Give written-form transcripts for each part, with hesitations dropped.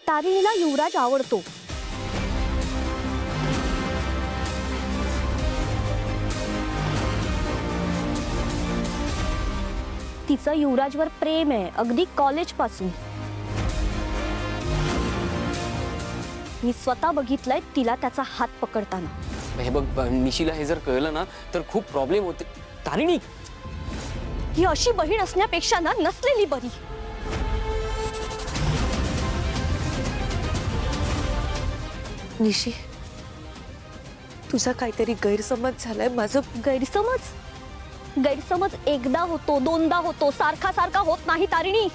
तारिणीला युवराज आवडतो। तिचं युवराजवर प्रेम आहे, अगदी कॉलेज पासून। मी स्वतः बघितलंय तिला त्याचा हात पकडताना। हे बघ निशीला हे जर कळलं ना तर खूप प्रॉब्लेम होते। तारिणी ही अशी बहीण असण्यापेक्षा ना नसलेली बरी। निशी, तुझा काहीतरी गैरसमज झालाय। माझं गैरसमज एकदा होतो, दोनदा होतो, सारखा सारखा होत नाही तारिणी।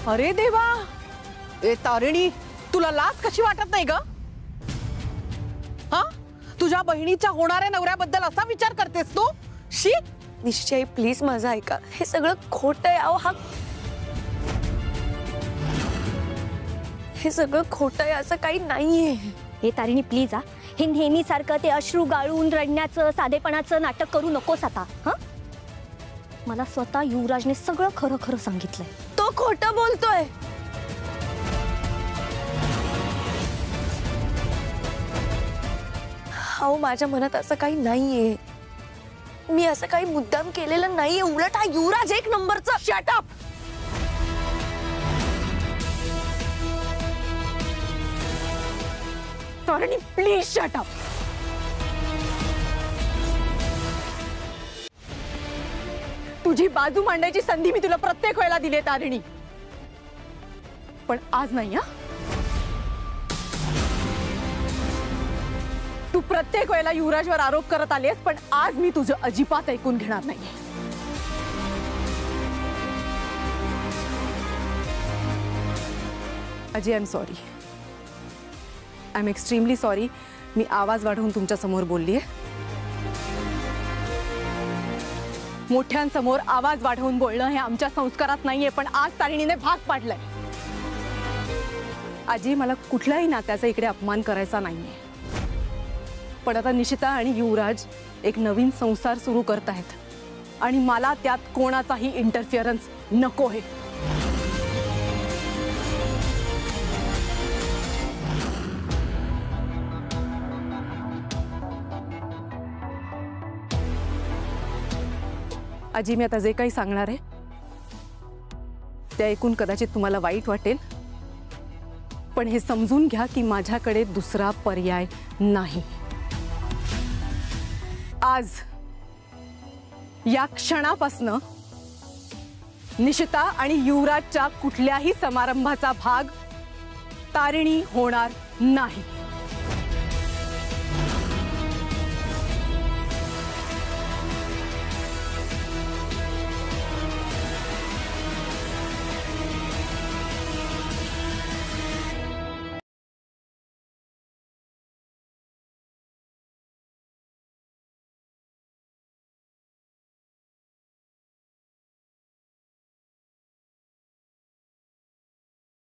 अरे देवा, ए तारिणी, तुला लाज कशी वाटत नाही ग? हा, तुझ्या बहिणीच्या होणाऱ्या नवऱ्याबद्दल असा विचार करतेस तू? शी। निशी आई प्लीज माझं ऐका, हे सगळं खोटं आहे। अहो हे सगळं खोटं आहे, असं काही नाहीये। हे तारिणी प्लीज हा, हे नेहमी सारखं ते अश्रू गाळून रडण्याचं साधेपणाचं नाटक करू नकोस आता। हा, मला स्वतः युवराजने सगळं खरं खरं सांगितलंय। तो खोटं बोलतोय। अहो माझ्या मनात असं काही नाहीये, मी असं काही मुद्दाम केलेलं नाहीये। उलट हा युवराज एक नंबरचा। Shut up. Tarini please shut up. तुझी बाजू मांडायची संधी मी तुला प्रत्येक वेळेला दिली तारिणी, पण आज नाही। हा, तू प्रत्येक वेळेला युवराजवर आरोप करत आलीस, पण आज मी तुझं अजिबात ऐकून घेणार नाहीये। अजी, I am sorry, I am extremely sorry. मी आवाज वाढवून तुमच्या समोर बोललीये। मोठ्यांसमोर आवाज वाढवून बोलणं हे आमच्या संस्कारात नाहीये, पण आज तारिणीने भाग पाडलाय। आजी, मला कुठल्याही नात्याचा इकडे अपमान करायचा नाहीये, पण आता निशिता आणि युवराज एक नवीन संसार सुरू करतायत आणि मला त्यात कोणाचाही इंटरफिअरन्स नको आहे। आजी, मी आता जे काही सांगणार आहे ते ऐकून कदाचित तुम्हाला वाईट वाटेल, पण हे समजून घ्या की माझ्याकडे दुसरा पर्याय नाही। आज या क्षणापासून निशिता आणि युवराजच्या कुठल्याही समारंभाचा भाग तारिणी होणार नाही।